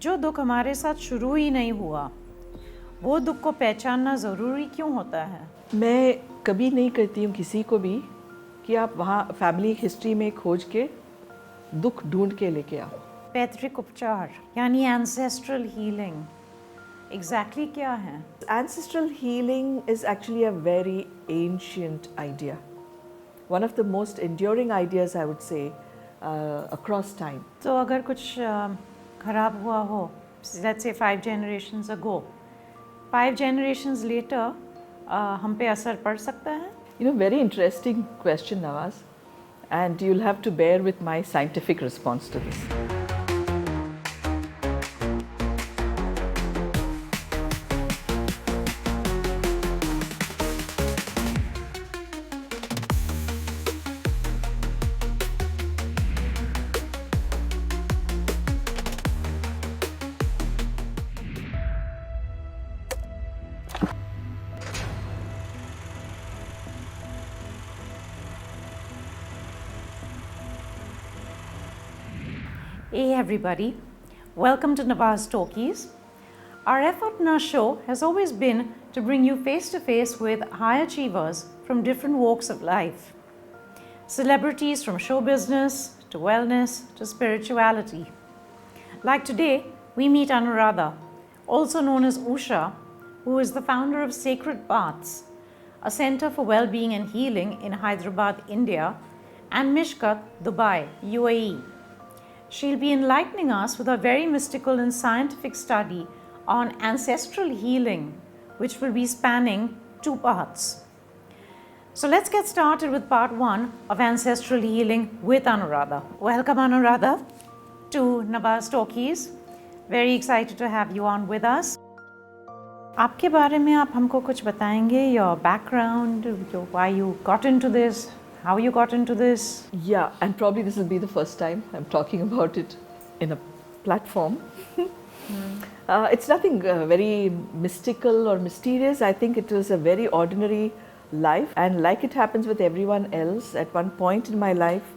जो दुख हमारे साथ शुरू ही नहीं हुआ, वो दुख को पहचानना ज़रूरी क्यों होता है? मैं कभी नहीं कहती हूँ किसी को भी कि आप वहाँ फैमिली हिस्ट्री में खोज के दुख ढूंढ के लेके आओ। पैतृक उपचार यानी एंसेस्ट्रल हीलिंग एग्जैक्टली क्या है? Ancestral healing is actually a very ancient idea. One of the most enduring ideas, I would say, across time. तो अगर कुछ खराब हुआ हो, let's say 5 generations ago, 5 generations later, हम पे असर पड़ सकता है? You know, very interesting question, Nawaz, and you'll have to bear with my scientific response to this. Hey everybody, welcome to Nawaz Talkies. Our effort in our show has always been to bring you face to face with high achievers from different walks of life. Celebrities from show business to wellness to spirituality. Like today, we meet Anuradha, also known as Usha, who is the founder of Sacred Paths, a center for well-being and healing in Hyderabad, India, and Mishkat, Dubai, UAE. She'll be enlightening us with a very mystical and scientific study on ancestral healing, which will be spanning 2 parts. So let's get started with part 1 of ancestral healing with Anuradha. Welcome Anuradha to Nawaz Talkies. Very excited to have you on with us. आपके बारे में आप हमको कुछ बताएंगे? Your background, why you got into this, how you got into this? Yeah, and probably this will be the first time I'm talking about it in a platform. It's nothing very mystical or mysterious. I think it was a very ordinary life, and like it happens with everyone else, at one point in my life,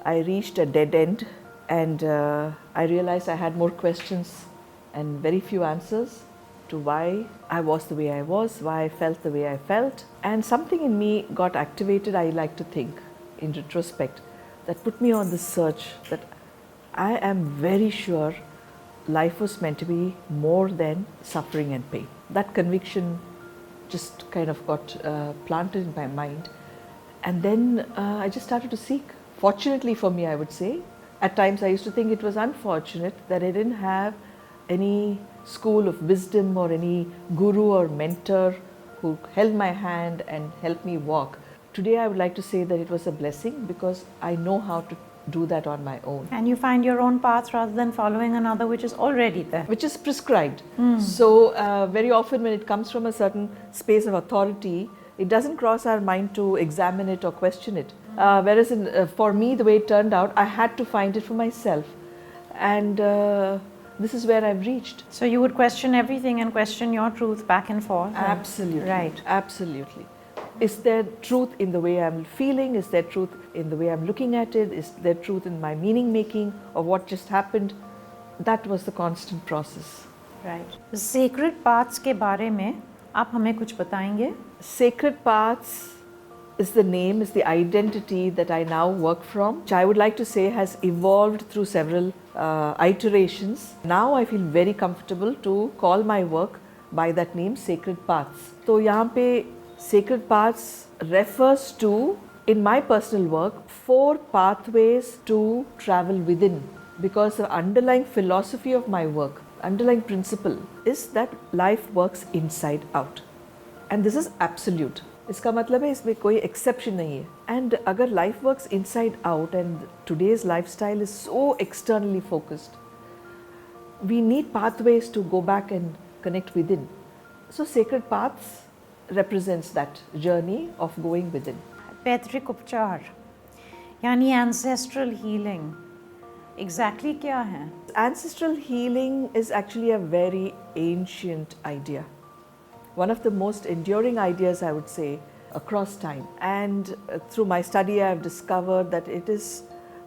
I reached a dead end, and I realized I had more questions and very few answers to why I was the way I was, why I felt the way I felt. And something in me got activated, I like to think, in retrospect, that put me on this search that I am very sure life was meant to be more than suffering and pain. That conviction just kind of got planted in my mind. And then I just started to seek. Fortunately for me, I would say, at times I used to think it was unfortunate that I didn't have any school of wisdom or any guru or mentor who held my hand and helped me walk. Today I would like to say that it was a blessing because I know how to do that on my own. And you find your own path rather than following another which is already there. Which is prescribed. So very often when it comes from a certain space of authority, it doesn't cross our mind to examine it or question it. Whereas for me, the way it turned out, I had to find it for myself. And this is where I've reached. So you would question everything and question your truth back and forth? Absolutely. Right. Absolutely. Is there truth in the way I'm feeling? Is there truth in the way I'm looking at it? Is there truth in my meaning making of what just happened? That was the constant process. Right. Sacred Paths के बारे में आप हमें कुछ बताएंगे? Sacred Paths is the name, is the identity that I now work from, which I would like to say has evolved through several iterations. Now I feel very comfortable to call my work by that name, Sacred Paths. So यहाँ पे Sacred Paths refers to, in my personal work, 4 pathways to travel within, because the underlying philosophy of my work, underlying principle is that life works inside out. And this is absolute. इसका मतलब है इसमें कोई exception नहीं है. And अगर life works inside out and today's lifestyle is so externally focused, we need pathways to go back and connect within. So Sacred Paths represents that journey of going within. पैतृक उपचार यानी ancestral healing exactly क्या है? Ancestral healing is actually a very ancient idea. One of the most enduring ideas, I would say, across time. And through my study, I have discovered that it is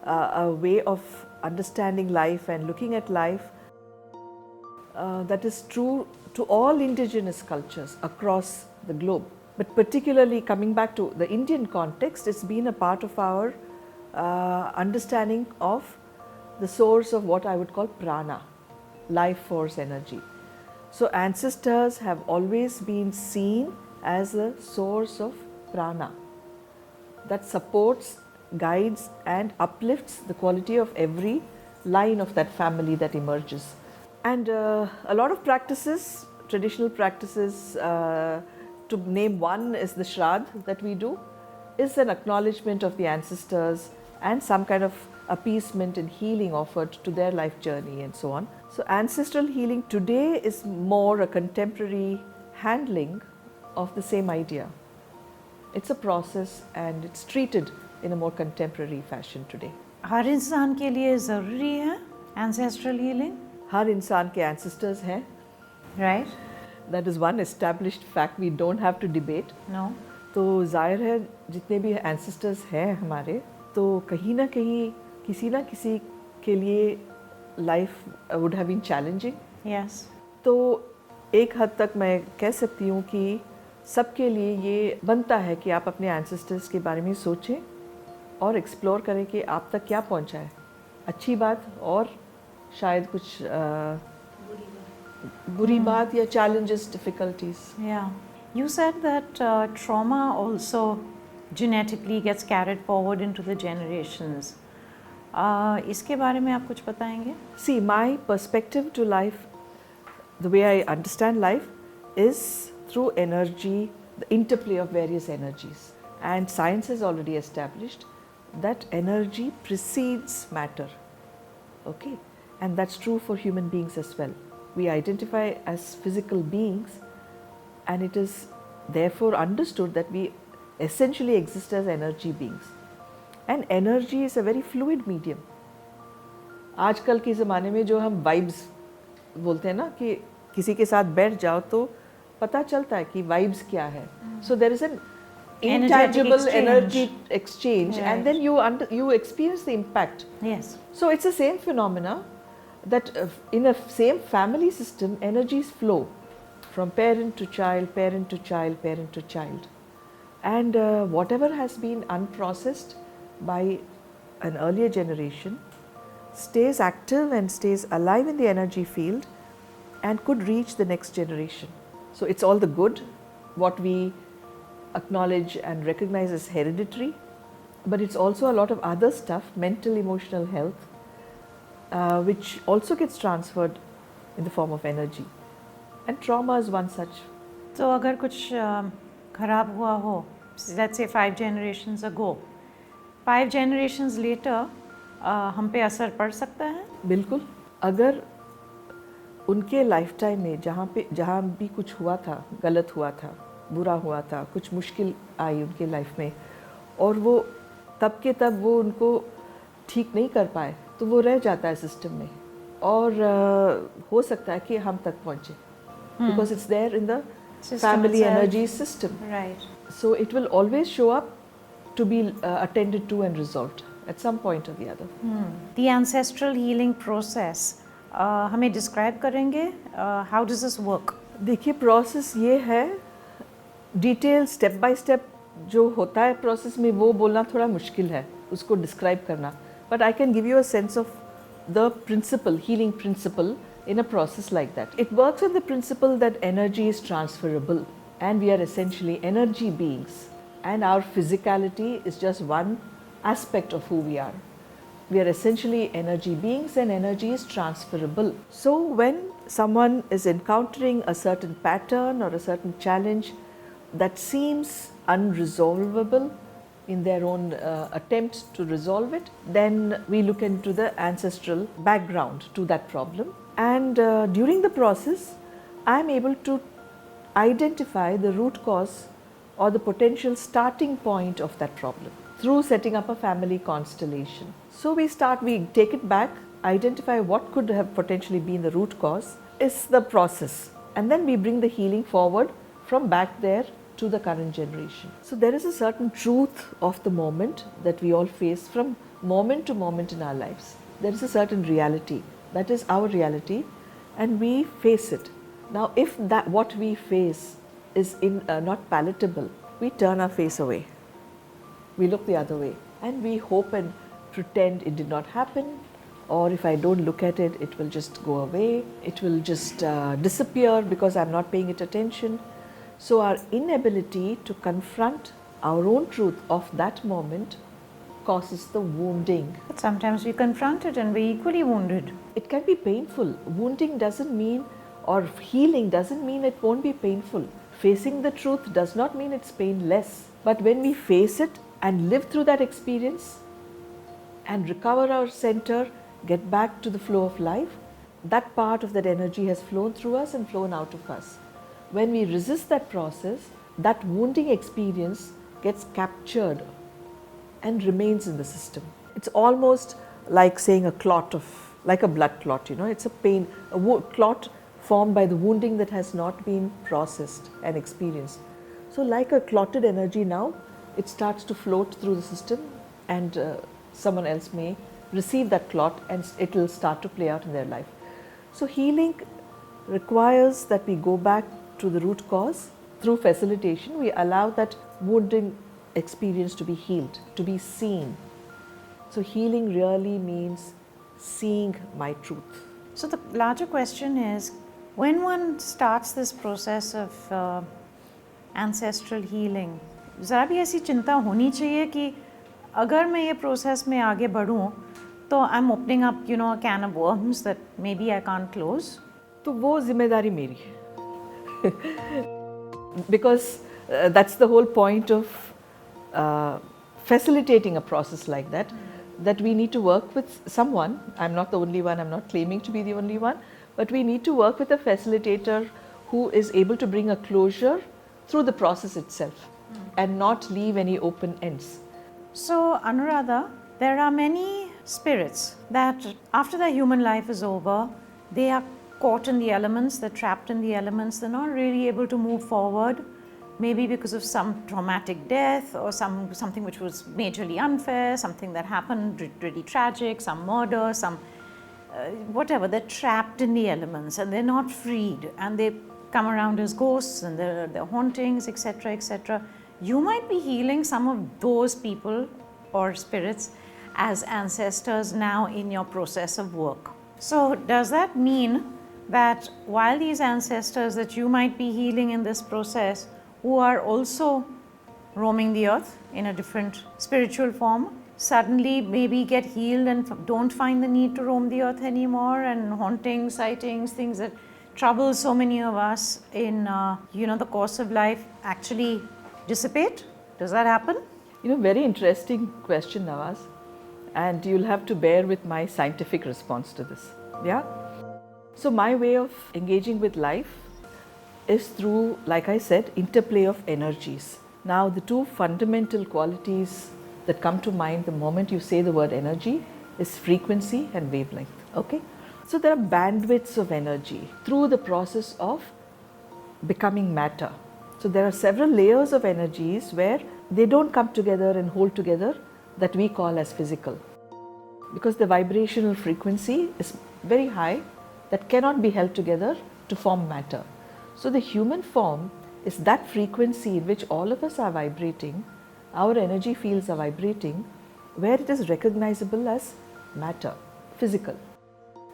a way of understanding life and looking at life that is true to all indigenous cultures across the globe. But particularly coming back to the Indian context, it's been a part of our understanding of the source of what I would call prana, life force energy. So ancestors have always been seen as a source of prana that supports, guides and uplifts the quality of every line of that family that emerges. And a lot of practices, traditional practices, to name one is the Shraddh that we do, is an acknowledgement of the ancestors and some kind of appeasement and healing offered to their life journey and so on. So ancestral healing today is more a contemporary handling of the same idea. It's a process and it's treated in a more contemporary fashion today. हर इंसान के लिए ज़रूरी है ancestral healing? हर इंसान के ancestors हैं. Right? That is one established fact we don't have to debate. No. तो जाहिर है जितने भी ancestors हैं हमारे, तो कहीं ना कहीं किसी ना किसी के लिए life would have been challenging. Yes. तो एक हद तक मैं कह सकती हूँ कि सबके लिए ये बनता है कि आप अपने ancestors के बारे में सोचें और एक्सप्लोर करें कि आप तक क्या पहुँचा है, अच्छी बात और शायद कुछ बुरी बात या challenges, difficulties. Yeah. You said that trauma also genetically gets carried forward into the generations. इसके बारे में आप कुछ बताएंगे? See, my perspective to life, the way I understand life is through energy, the interplay of various energies. And science has already established that energy precedes matter. Okay? And that's true for human beings as well. We identify as physical beings, and it is therefore understood that we essentially exist as energy beings. And energy is a very fluid medium. आजकल के ज़माने में जो हम vibes बोलते हैं ना कि किसी के साथ बैठ जाओ तो पता चलता है कि vibes क्या है. So there is an intangible energy exchange, right. And then you experience the impact. Yes. So it's the same phenomena that in a same family system, energies flow from parent to child, parent to child, parent to child. And whatever has been unprocessed by an earlier generation stays active and stays alive in the energy field and could reach the next generation. So it's all the good, what we acknowledge and recognize as hereditary, but it's also a lot of other stuff, mental, emotional health, which also gets transferred in the form of energy. And trauma is one such. तो अगर कुछ खराब हुआ हो, let's say 5 generations ago, 5 generations later, हम पे असर पड़ सकता है? बिल्कुल. अगर उनके लाइफ टाइम में जहाँ भी कुछ हुआ था, गलत हुआ था, बुरा हुआ था, कुछ मुश्किल आई उनके लाइफ में और वो तब के तब वो उनको ठीक नहीं कर पाए, तो वो रह जाता है सिस्टम में और हो सकता है कि हम तक पहुँचे. Because it's there in the family energy system. Right. So it will always show up to be attended to and resolved at some point or the other. The ancestral healing process, हमें describe करेंगे? How does this work? देखिए process ये है, detail step by step जो होता है process में वो बोलना थोड़ा मुश्किल है, उसको describe करना. But I can give you a sense of the principle, healing principle in a process like that. It works on the principle that energy is transferable and we are essentially energy beings and our physicality is just one aspect of who we are. We are essentially energy beings and energy is transferable. So when someone is encountering a certain pattern or a certain challenge that seems unresolvable in their own attempts to resolve it, then we look into the ancestral background to that problem. And during the process, I am able to identify the root cause or the potential starting point of that problem through setting up a family constellation. So we take it back, identify what could have potentially been the root cause is the process, and then we bring the healing forward from back there to the current generation. So there is a certain truth of the moment that we all face from moment to moment in our lives. There is a certain reality. That is our reality, and we face it. Now, if that what we face is not palatable, we turn our face away. We look the other way and we hope and pretend it did not happen, or if I don't look at it, it will just go away, it will just disappear because I'm not paying it attention. So our inability to confront our own truth of that moment causes the wounding. But sometimes we confront it and we're equally wounded. It can be painful. Wounding doesn't mean, or healing doesn't mean it won't be painful. Facing the truth does not mean it's painless. But when we face it and live through that experience and recover our center, get back to the flow of life, that part of that energy has flown through us and flown out of us. When we resist that process, that wounding experience gets captured and remains in the system. It's almost like saying a clot like a blood clot, it's a pain, clot formed by the wounding that has not been processed and experienced. So like a clotted energy now, it starts to float through the system, and someone else may receive that clot and it will start to play out in their life. So healing requires that we go back to the root cause. Through facilitation, we allow that wounding experience to be healed, to be seen. So healing really means seeing my truth. So the larger question is, when one starts this process of ancestral healing, ज़रा भी ऐसी चिंता होनी चाहिए कि अगर मैं ये process में आगे बढ़ूँ तो I'm opening up, a can of worms that maybe I can't close. तो वो जिम्मेदारी मेरी है. Because that's the whole point of facilitating a process like that, that we need to work with someone. I'm not the only one, I'm not claiming to be the only one, but we need to work with a facilitator who is able to bring a closure through the process itself and not leave any open ends. So Anuradha, there are many spirits that after their human life is over, they are caught in the elements, they're trapped in the elements, they're not really able to move forward, maybe because of some traumatic death or something which was majorly unfair, something that happened really tragic, some murder, some whatever. They're trapped in the elements and they're not freed, and they come around as ghosts and they're hauntings, etc., etc. You might be healing some of those people or spirits as ancestors now in your process of work. So does that mean that while these ancestors that you might be healing in this process, who are also roaming the earth in a different spiritual form, suddenly maybe get healed and don't find the need to roam the earth anymore, and hauntings, sightings, things that trouble so many of us in the course of life actually dissipate? Does that happen? Very interesting question, Nawaz, and you'll have to bear with my scientific response to this. Yeah. So my way of engaging with life is through, like I said, interplay of energies. Now, the two fundamental qualities that come to mind the moment you say the word energy is frequency and wavelength. Okay? So there are bandwidths of energy through the process of becoming matter. So there are several layers of energies where they don't come together and hold together, that we call as physical. Because the vibrational frequency is very high, that cannot be held together to form matter. So the human form is that frequency in which all of us are vibrating, our energy fields are vibrating, where it is recognizable as matter, physical.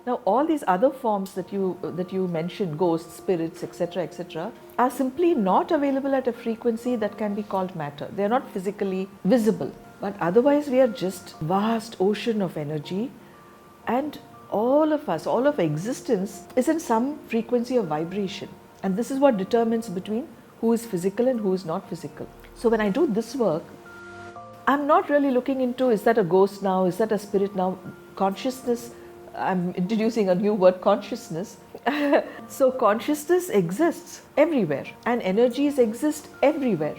Now all these other forms that you mentioned, ghosts, spirits, etc., are simply not available at a frequency that can be called matter. They are not physically visible, but otherwise we are just vast ocean of energy, and all of us, all of existence is in some frequency of vibration, and this is what determines between who is physical and who is not physical. So when I do this work, I'm not really looking into, is that a ghost now, is that a spirit now? Consciousness, I'm introducing a new word, consciousness. So consciousness exists everywhere and energies exist everywhere.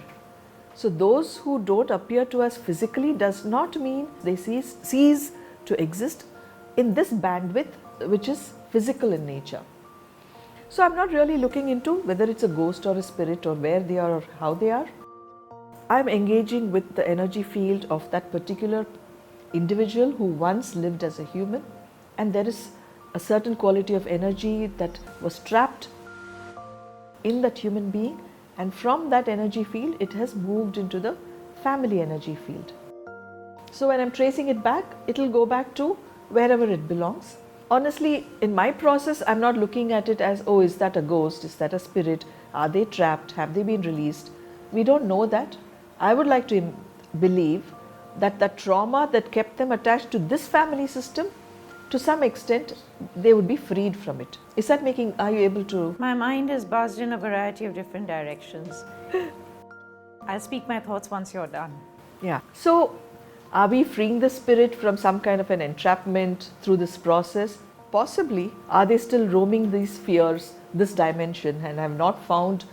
So those who don't appear to us physically does not mean they cease to exist in this bandwidth which is physical in nature. So I'm not really looking into whether it's a ghost or a spirit or where they are or how they are. I'm engaging with the energy field of that particular individual who once lived as a human, and there is a certain quality of energy that was trapped in that human being, and from that energy field it has moved into the family energy field. So when I'm tracing it back, it'll go back to wherever it belongs. Honestly, in my process, I'm not looking at it as, oh, is that a ghost? Is that a spirit? Are they trapped? Have they been released? We don't know that. I would like to believe that the trauma that kept them attached to this family system, to some extent, they would be freed from it. Is that making, are you able to? My mind is buzzed in a variety of different directions. I'll speak my thoughts once you're done. Yeah. So, are we freeing the spirit from some kind of an entrapment through this process? Possibly. Are they still roaming these spheres, this dimension, and have not found,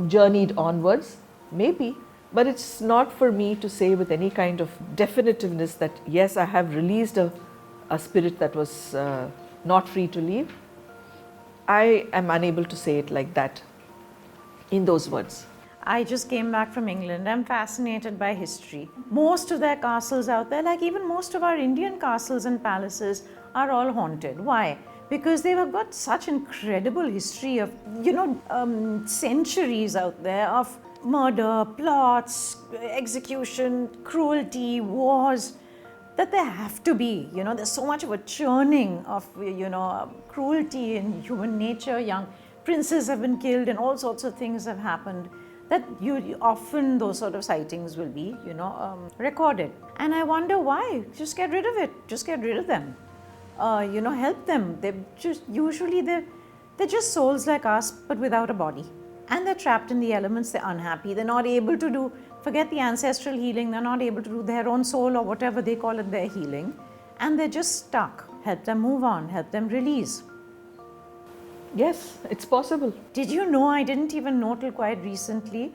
journeyed onwards? Maybe. But it's not for me to say with any kind of definitiveness that yes, I have released a spirit that was not free to leave. I am unable to say it like that, in those words. I just came back from England. I'm fascinated by history. Most of their castles out there, like even most of our Indian castles and palaces, are all haunted. Why? Because they've got such incredible history of, centuries out there of murder, plots, execution, cruelty, wars, that there have to be. There's so much of a churning of, cruelty in human nature. Young princes have been killed and all sorts of things have happened. That often those sort of sightings will be, recorded. And I wonder why. Just get rid of it. Just get rid of them. Help them. They're just souls like us, but without a body. And they're trapped in the elements. They're unhappy. They're not able to do, forget the ancestral healing. They're not able to do their own soul or whatever they call it, their healing. And they're just stuck. Help them move on. Help them release. Yes, it's possible. Did you know, I didn't even know till quite recently,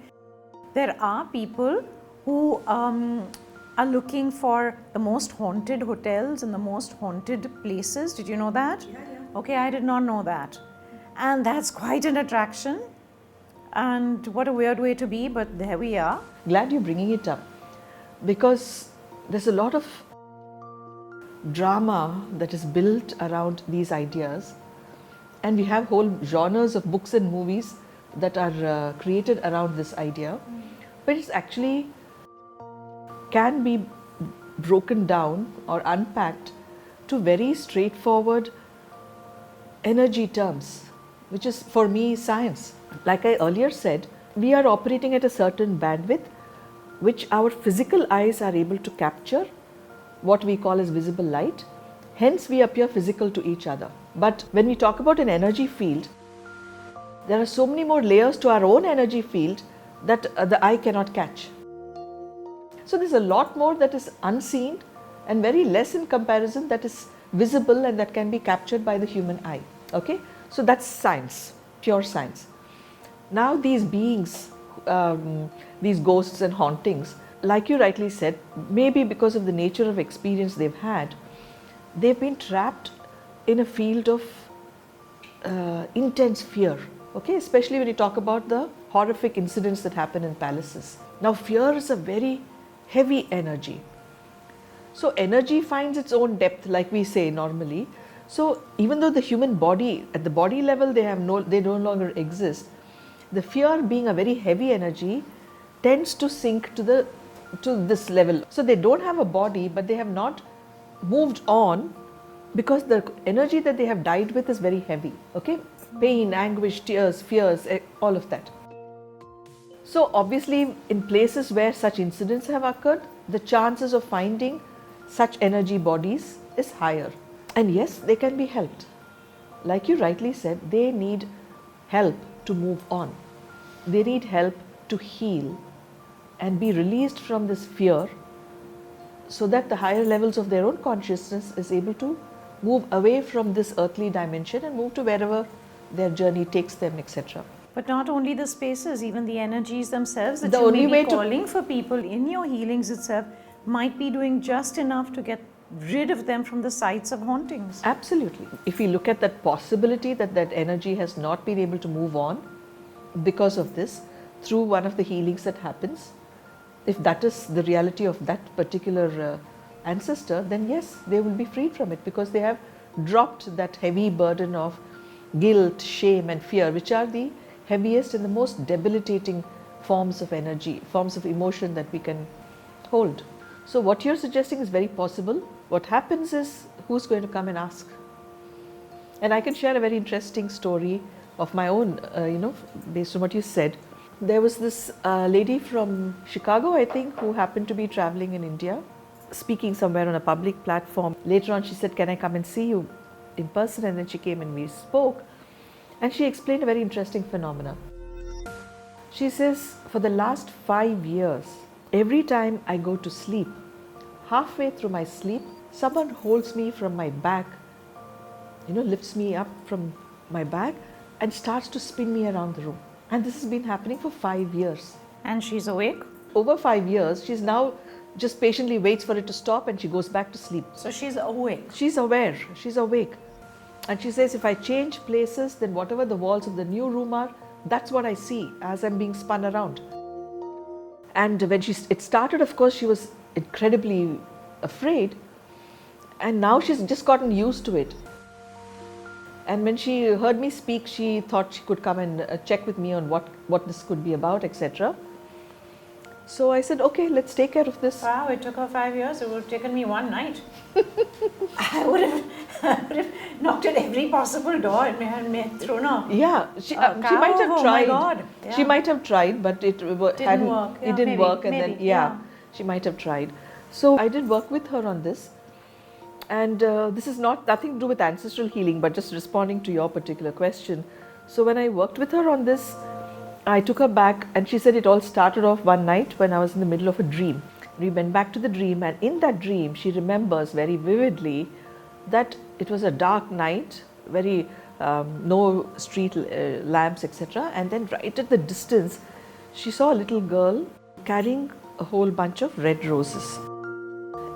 there are people who are looking for the most haunted hotels and the most haunted places. Did you know that? Yeah. Okay, I did not know that. And that's quite an attraction. And what a weird way to be, but there we are. Glad you're bringing it up, because there's a lot of drama that is built around these ideas. And we have whole genres of books and movies that are created around this idea. But it's actually can be broken down or unpacked to very straightforward energy terms, which is for me science. Like I earlier said, we are operating at a certain bandwidth which our physical eyes are able to capture, what we call as visible light. Hence we appear physical to each other. But when we talk about an energy field, there are so many more layers to our own energy field that the eye cannot catch. So there's a lot more that is unseen and very less in comparison that is visible and that can be captured by the human eye. Okay? So that's science, pure science. Now these beings, these ghosts and hauntings, like you rightly said, maybe because of the nature of experience they've had, they've been trapped in a field of intense fear, okay? Especially when you talk about the horrific incidents that happen in palaces. Now, fear is a very heavy energy. So, energy finds its own depth, like we say normally. So, even though the human body, at the body level, they no longer exist, the fear being a very heavy energy tends to sink to this level. So, they don't have a body, but they have not moved on, because the energy that they have died with is very heavy, okay? Pain, anguish, tears, fears, all of that. So obviously in places where such incidents have occurred, the chances of finding such energy bodies is higher. And yes, they can be helped. Like you rightly said, they need help to move on. They need help to heal and be released from this fear, so that the higher levels of their own consciousness is able to move away from this earthly dimension and move to wherever their journey takes them, etc. But not only the spaces, even the energies themselves that The you only may way be calling for people in your healings itself might be doing just enough to get rid of them from the sites of hauntings. Absolutely. If we look at that possibility that that energy has not been able to move on because of this, through one of the healings that happens, if that is the reality of that particular ancestor, then yes, they will be freed from it, because they have dropped that heavy burden of guilt, shame and fear, which are the heaviest and the most debilitating forms of energy, forms of emotion that we can hold. So what you're suggesting is very possible. What happens is, who's going to come and ask? And I can share a very interesting story of my own, based on what you said. There was this lady from Chicago, I think, who happened to be traveling in India, speaking somewhere on a public platform. Later on she said, can I come and see you in person? And then she came and we spoke. And she explained a very interesting phenomena. She says, for the last 5 years, every time I go to sleep, halfway through my sleep, someone holds me from my back, lifts me up from my back and starts to spin me around the room. And this has been happening for 5 years. And she's awake? Over 5 years, she's now just patiently waits for it to stop and she goes back to sleep. So she's awake? She's aware, she's awake. And she says, if I change places, then whatever the walls of the new room are, that's what I see as I'm being spun around. And when it started, of course, she was incredibly afraid. And now she's just gotten used to it. And when she heard me speak, she thought she could come and check with me on what this could be about, etc. So I said, okay, let's take care of this. Wow, it took her 5 years. It would have taken me one night. I would have knocked at every possible door and thrown her. Yeah, she might have tried. Oh my God. Yeah. She might have tried, but it didn't work. Yeah, it didn't work, and maybe, then she might have tried. So I did work with her on this. And this is nothing to do with ancestral healing, but just responding to your particular question. So when I worked with her on this, I took her back and she said it all started off one night when I was in the middle of a dream. We went back to the dream, and in that dream she remembers very vividly that it was a dark night, very no street lamps, etc. And then right at the distance she saw a little girl carrying a whole bunch of red roses.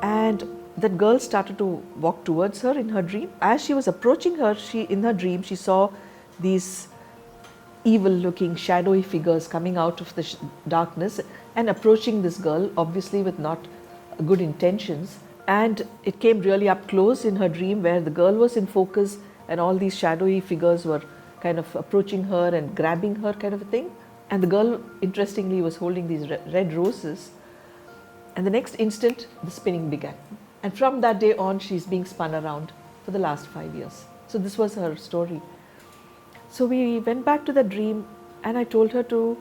And that girl started to walk towards her in her dream. As she was approaching her, in her dream, she saw these evil-looking, shadowy figures coming out of the darkness and approaching this girl, obviously with not good intentions. And it came really up close in her dream, where the girl was in focus and all these shadowy figures were kind of approaching her and grabbing her, kind of a thing. And the girl, interestingly, was holding these red roses. And the next instant, the spinning began. And from that day on, she's being spun around for the last 5 years. So this was her story. So we went back to the dream and I told her to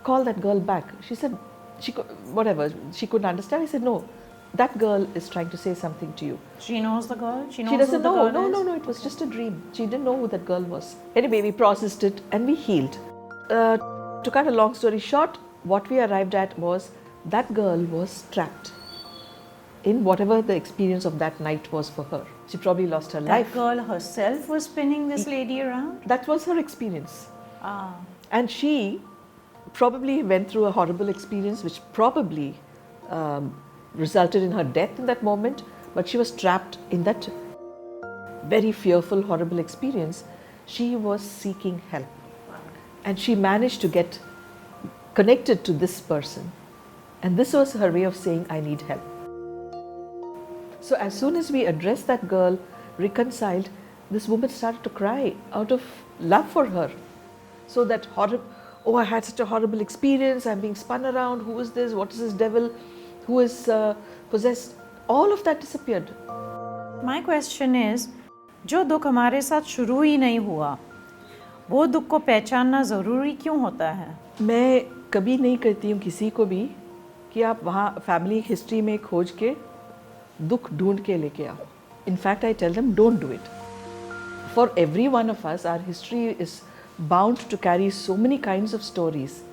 call that girl back. She said, she couldn't understand. I said, no, that girl is trying to say something to you. She knows the girl? She doesn't know. No, it was just a dream. She didn't know who that girl was. Anyway, we processed it and we healed. To cut a long story short, what we arrived at was that girl was trapped in whatever the experience of that night was for her. She probably lost her life. That girl herself was spinning this lady around? That was her experience. Ah. And she probably went through a horrible experience, which probably resulted in her death in that moment, but she was trapped in that very fearful, horrible experience. She was seeking help. And she managed to get connected to this person. And this was her way of saying, I need help. So as soon as we addressed that girl, reconciled, this woman started to cry out of love for her. So that I had such a horrible experience, I'm being spun around, who is this, what is this devil, who is possessed, all of that disappeared. My question is, जो दुख हमारे साथ शुरू ही नहीं हुआ, वो दुख को पहचानना ज़रूरी क्यों होता है? मैं कभी नहीं कहती हूँ किसी को भी कि आप वहाँ फैमिली हिस्ट्री में खोज के दुख ढूंढ के लेके आओ. In fact, I tell them, don't do it. For every one of us, our history is bound to carry so many kinds of stories.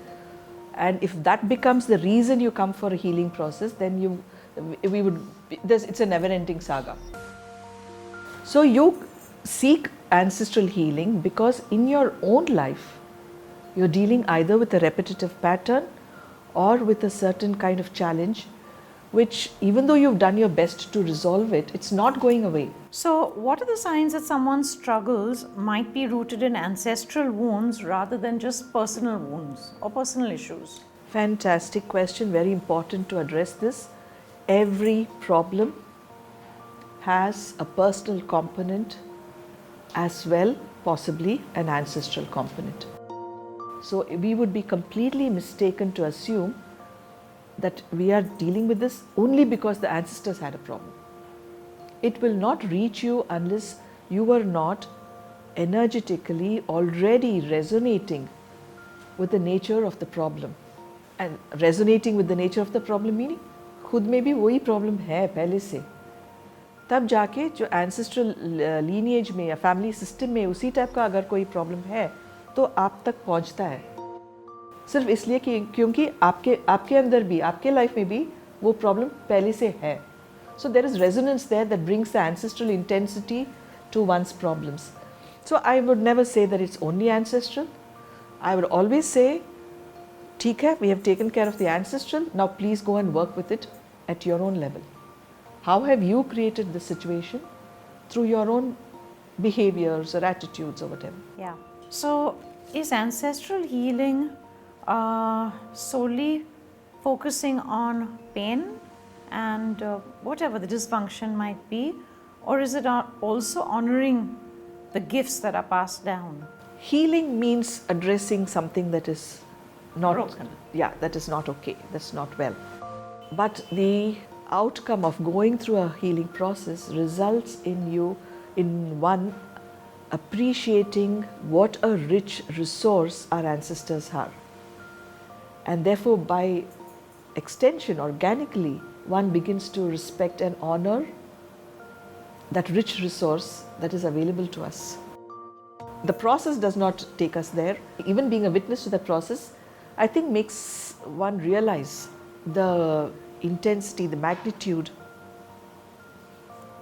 And if that becomes the reason you come for a healing process, then it's a never-ending saga. So you seek ancestral healing because in your own life, you're dealing either with a repetitive pattern or with a certain kind of challenge, which even though you've done your best to resolve it, it's not going away. So what are the signs that someone's struggles might be rooted in ancestral wounds rather than just personal wounds or personal issues? Fantastic question, very important to address this. Every problem has a personal component as well, possibly an ancestral component. So we would be completely mistaken to assume that we are dealing with this only because the ancestors had a problem. It will not reach you unless you are not energetically already resonating with the nature of the problem. And resonating with the nature of the problem meaning खुद में भी वही problem है पहले से, तब जाके जो ancestral lineage में या family system में उसी type का अगर कोई problem है तो आप तक पहुंचता है, सिर्फ इसलिए कि क्योंकि आपके अंदर भी आपके लाइफ में भी वो प्रॉब्लम पहले से है. So there is resonance there that brings the ancestral intensity to one's problems. So I would never say that it's only ancestral. I would always say, ठीक है, we have taken care of the ancestral, now please go and work with it at your own level. How have you created the situation? Through your own behaviors or attitudes or whatever. Yeah. So is ancestral healing solely focusing on pain and whatever the dysfunction might be, or is it also honoring the gifts that are passed down? Healing means addressing something that is not broken. Yeah, that is not okay, that's not well. But the outcome of going through a healing process results in one appreciating what a rich resource our ancestors are. And therefore, by extension, organically, one begins to respect and honor that rich resource that is available to us. The process does not take us there. Even being a witness to that process, I think makes one realize the intensity, the magnitude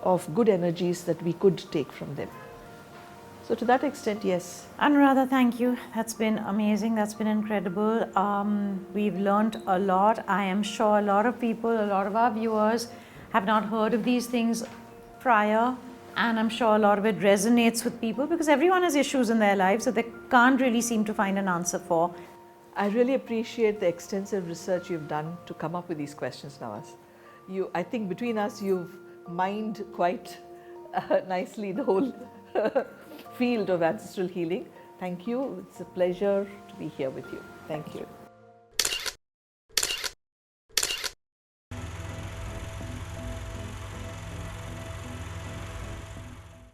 of good energies that we could take from them. So to that extent, yes. Anuradha, thank you. That's been amazing. That's been incredible. We've learned a lot. I am sure a lot of people, a lot of our viewers have not heard of these things prior, and I'm sure a lot of it resonates with people because everyone has issues in their lives that they can't really seem to find an answer for. I really appreciate the extensive research you've done to come up with these questions, Nawaz. I think between us, you've mined quite nicely the whole field of ancestral healing. Thank you. It's a pleasure to be here with you. Thank you.